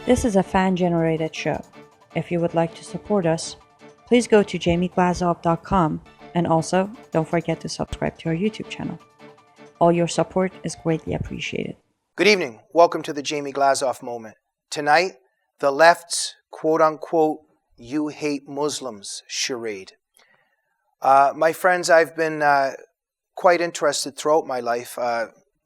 This is a fan-generated show. If you would like to support us, please go to jamieglazov.com and also don't forget to subscribe to our YouTube channel. All your support is greatly appreciated. Good evening. Welcome to the Jamie Glazov moment. Tonight, the left's quote-unquote "you hate Muslims" charade. My friends, I've been quite interested throughout my life,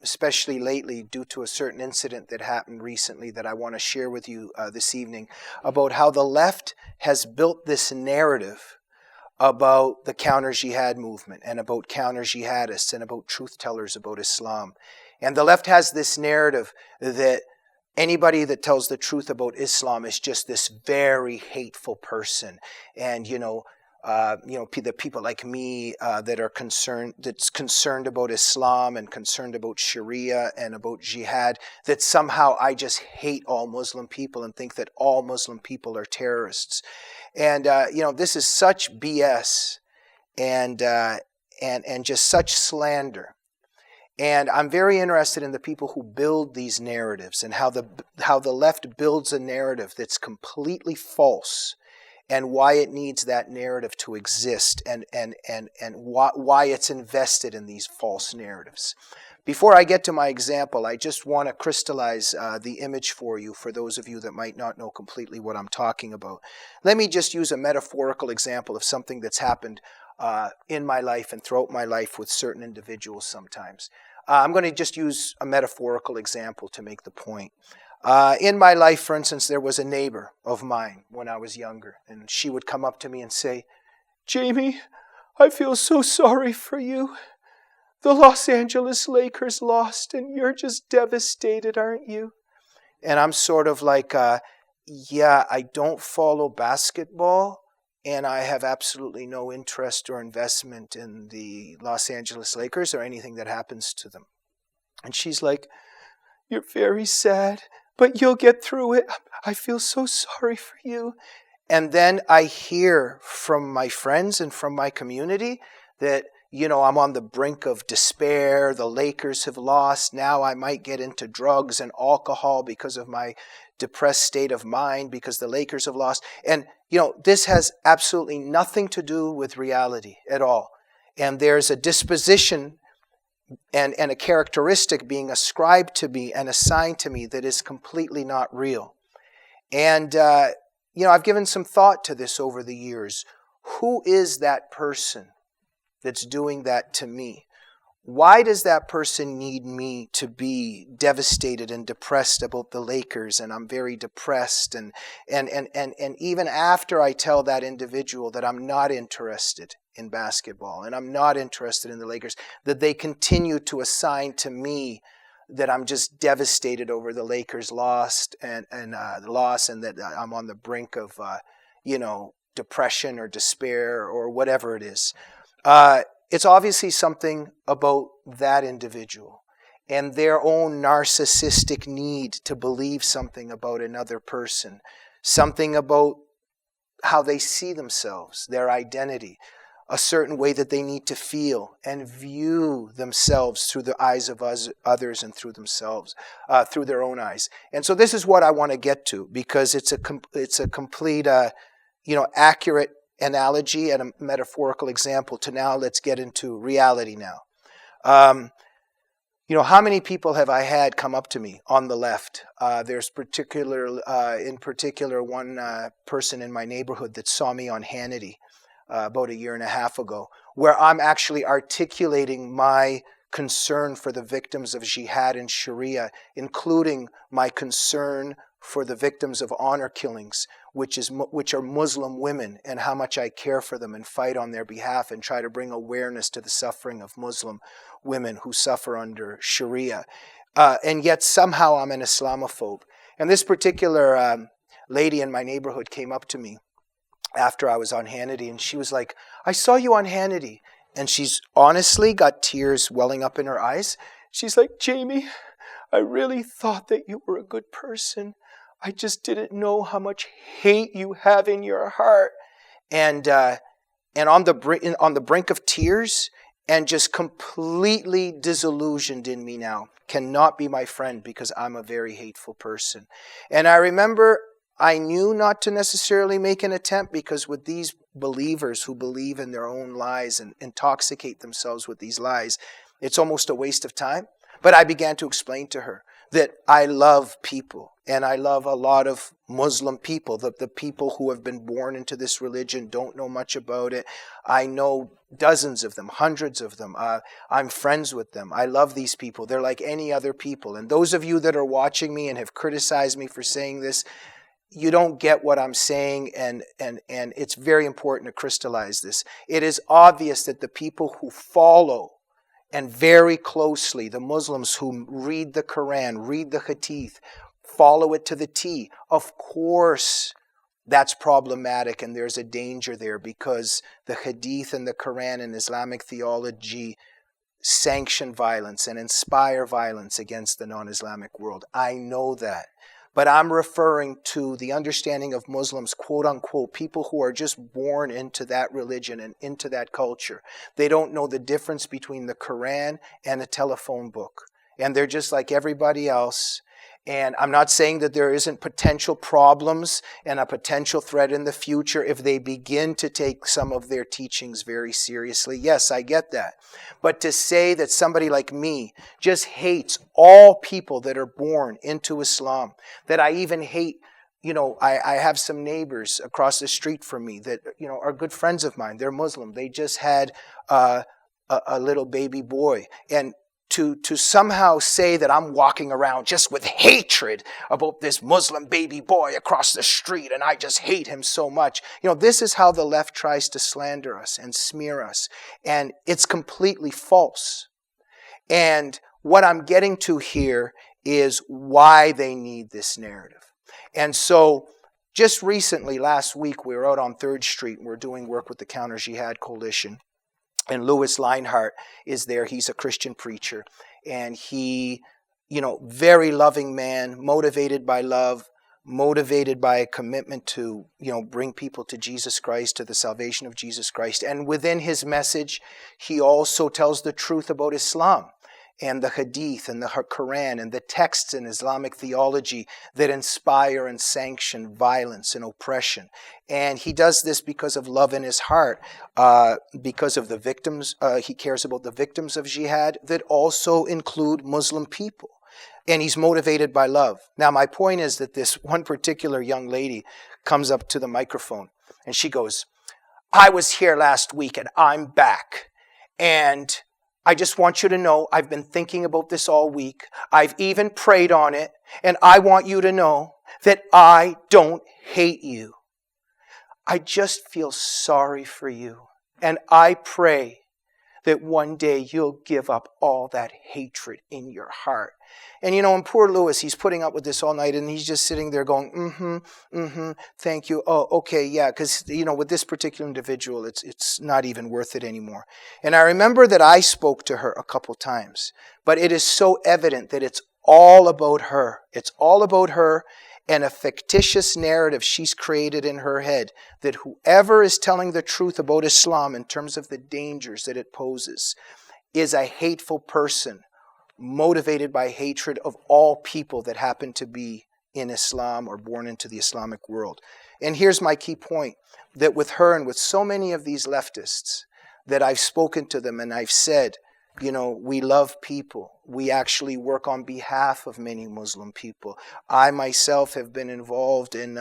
especially lately due to a certain incident that happened recently that I want to share with you this evening, about how the left has built this narrative about the counter-jihad movement and about counter-jihadists and about truth-tellers about Islam. And the left has this narrative that anybody that tells the truth about Islam is just this very hateful person. And, the people like me that's concerned about Islam and concerned about Sharia and about jihad, that somehow I just hate all Muslim people and think that all Muslim people are terrorists. And, this is such BS and just such slander. And I'm very interested in the people who build these narratives and how the left builds a narrative that's completely false, and why it needs that narrative to exist, and why it's invested in these false narratives. Before I get to my example, I just want to crystallize the image for you, for those of you that might not know completely what I'm talking about. Let me just use a metaphorical example of something that's happened in my life and throughout my life with certain individuals sometimes. I'm going to just use a metaphorical example to make the point. In my life, for instance, there was a neighbor of mine when I was younger, and she would come up to me and say, "Jamie, I feel so sorry for you. The Los Angeles Lakers lost, and you're just devastated, aren't you?" And I'm sort of like, yeah, I don't follow basketball, and I have absolutely no interest or investment in the Los Angeles Lakers or anything that happens to them. And she's like, "You're very sad, but you'll get through it. I feel so sorry for you." And then I hear from my friends and from my community that, I'm on the brink of despair. The Lakers have lost. Now I might get into drugs and alcohol because of my depressed state of mind because the Lakers have lost. And, this has absolutely nothing to do with reality at all. And there's a disposition and a characteristic being ascribed to me and assigned to me that is completely not real. And, I've given some thought to this over the years. Who is that person that's doing that to me? Why does that person need me to be devastated and depressed about the Lakers? And I'm very depressed. And even after I tell that individual that I'm not interested in basketball and I'm not interested in the Lakers, that they continue to assign to me that I'm just devastated over the Lakers loss and that I'm on the brink of depression or despair or whatever it is. It's obviously something about that individual and their own narcissistic need to believe something about another person, something about how they see themselves, their identity, a certain way that they need to feel and view themselves through the eyes of others and through themselves, through their own eyes. And so this is what I want to get to, because it's a complete, accurate analogy and a metaphorical example to now let's get into reality now. How many people have I had come up to me on the left? There's in particular one person in my neighborhood that saw me on Hannity about a year and a half ago, where I'm actually articulating my concern for the victims of jihad and Sharia, including my concern for the victims of honor killings, which are Muslim women, and how much I care for them and fight on their behalf and try to bring awareness to the suffering of Muslim women who suffer under Sharia. And yet somehow I'm an Islamophobe. And this particular lady in my neighborhood came up to me after I was on Hannity, and she was like, "I saw you on Hannity." And she's honestly got tears welling up in her eyes. She's like, "Jamie, I really thought that you were a good person. I just didn't know how much hate you have in your heart." And on the brink of tears and just completely disillusioned in me now cannot be my friend because I'm a very hateful person. And I remember I knew not to necessarily make an attempt, because with these believers who believe in their own lies and intoxicate themselves with these lies, it's almost a waste of time. But I began to explain to her that I love people, and I love a lot of Muslim people. The people who have been born into this religion don't know much about it. I know dozens of them, hundreds of them. I'm friends with them. I love these people. They're like any other people. And those of you that are watching me and have criticized me for saying this, you don't get what I'm saying, and it's very important to crystallize this. It is obvious that the people who follow, and very closely, the Muslims who read the Quran, read the Hadith, follow it to the T, of course that's problematic and there's a danger there, because the Hadith and the Quran and Islamic theology sanction violence and inspire violence against the non-Islamic world. I know that. But I'm referring to the understanding of Muslims, quote unquote, people who are just born into that religion and into that culture. They don't know the difference between the Quran and a telephone book. And they're just like everybody else. And I'm not saying that there isn't potential problems and a potential threat in the future if they begin to take some of their teachings very seriously. Yes, I get that. But to say that somebody like me just hates all people that are born into Islam, that I even hate, I have some neighbors across the street from me that, are good friends of mine. They're Muslim. They just had a little baby boy. And to somehow say that I'm walking around just with hatred about this Muslim baby boy across the street and I just hate him so much. This is how the left tries to slander us and smear us. And it's completely false. And what I'm getting to here is why they need this narrative. And so just recently, last week, we were out on 3rd Street and we're doing work with the Counter Jihad Coalition. And Louis Leinhart is there. He's a Christian preacher. And he, very loving man, motivated by love, motivated by a commitment to, bring people to Jesus Christ, to the salvation of Jesus Christ. And within his message, he also tells the truth about Islam and the Hadith and the Quran and the texts in Islamic theology that inspire and sanction violence and oppression. And he does this because of love in his heart, because of the victims. He cares about the victims of jihad that also include Muslim people. And he's motivated by love. Now, my point is that this one particular young lady comes up to the microphone and she goes, "I was here last week and I'm back. And I just want you to know I've been thinking about this all week. I've even prayed on it. And I want you to know that I don't hate you. I just feel sorry for you. And I pray that one day you'll give up all that hatred in your heart." And poor Louis, he's putting up with this all night and he's just sitting there going, thank you. Oh, okay, yeah, because, with this particular individual, it's not even worth it anymore. And I remember that I spoke to her a couple times, but it is so evident that it's all about her. It's all about her and a fictitious narrative she's created in her head that whoever is telling the truth about Islam in terms of the dangers that it poses is a hateful person, motivated by hatred of all people that happen to be in Islam or born into the Islamic world. And here's my key point, that with her and with so many of these leftists, that I've spoken to them and I've said, we love people. We actually work on behalf of many Muslim people. I myself have been involved in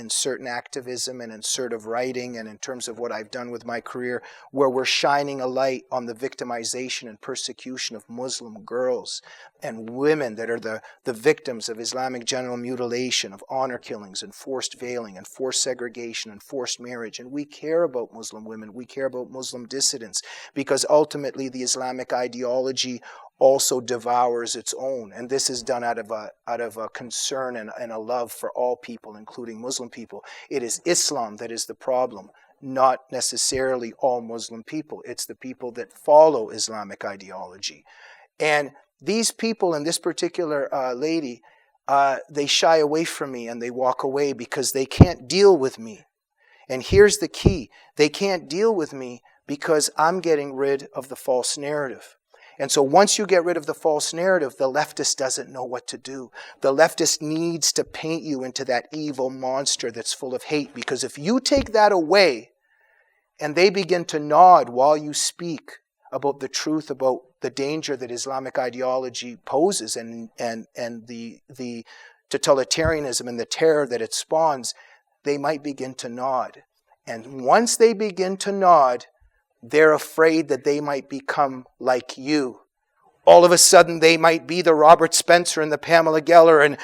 certain activism and in sort of writing and in terms of what I've done with my career, where we're shining a light on the victimization and persecution of Muslim girls and women that are the victims of Islamic genital mutilation, of honor killings and forced veiling and forced segregation and forced marriage. And we care about Muslim women. We care about Muslim dissidents because ultimately the Islamic ideology also devours its own. And this is done out of a concern and a love for all people, including Muslim people. It is Islam that is the problem, not necessarily all Muslim people. It's the people that follow Islamic ideology. And these people and this particular lady, they shy away from me and they walk away because they can't deal with me. And here's the key. They can't deal with me because I'm getting rid of the false narrative. And so once you get rid of the false narrative, the leftist doesn't know what to do. The leftist needs to paint you into that evil monster that's full of hate, because if you take that away and they begin to nod while you speak about the truth, about the danger that Islamic ideology poses and the totalitarianism and the terror that it spawns, they might begin to nod. And once they begin to nod, they're afraid that they might become like you. All of a sudden, they might be the Robert Spencer and the Pamela Geller, and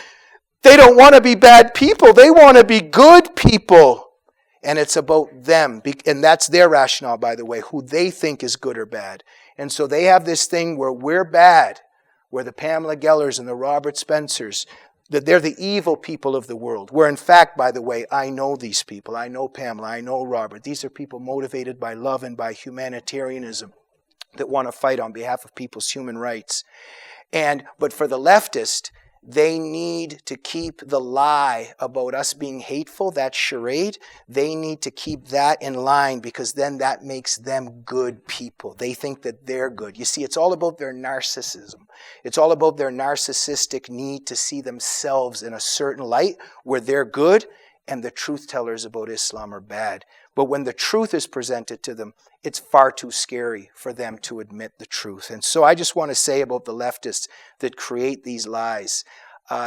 they don't want to be bad people. They want to be good people. And it's about them. And that's their rationale, by the way, who they think is good or bad. And so they have this thing where we're bad, where the Pamela Gellers and the Robert Spencers, that they're the evil people of the world. Where in fact, by the way, I know these people. I know Pamela. I know Robert. These are people motivated by love and by humanitarianism that want to fight on behalf of people's human rights. But for the leftist, they need to keep the lie about us being hateful, that charade. They need to keep that in line, because then that makes them good people. They think that they're good. You see, it's all about their narcissism. It's all about their narcissistic need to see themselves in a certain light where they're good and the truth tellers about Islam are bad. But when the truth is presented to them, it's far too scary for them to admit the truth. And so I just want to say about the leftists that create these lies,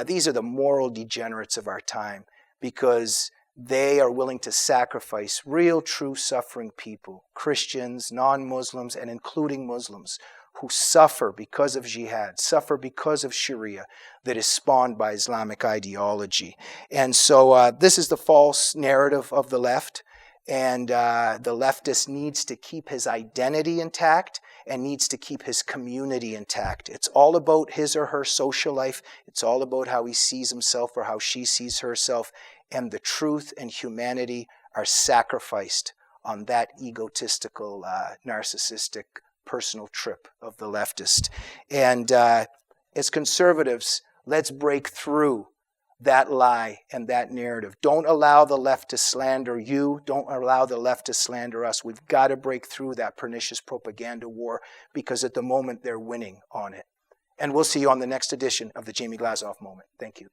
these are the moral degenerates of our time, because they are willing to sacrifice real, true, suffering people, Christians, non-Muslims, and including Muslims, who suffer because of jihad, suffer because of Sharia that is spawned by Islamic ideology. And so this is the false narrative of the left. And the leftist needs to keep his identity intact and needs to keep his community intact. It's all about his or her social life. It's all about how he sees himself or how she sees herself. And the truth and humanity are sacrificed on that egotistical, narcissistic, personal trip of the leftist. And as conservatives, let's break through that lie and that narrative. Don't allow the left to slander you. Don't allow the left to slander us. We've got to break through that pernicious propaganda war, because at the moment they're winning on it. And we'll see you on the next edition of the Jamie Glazov Moment. Thank you.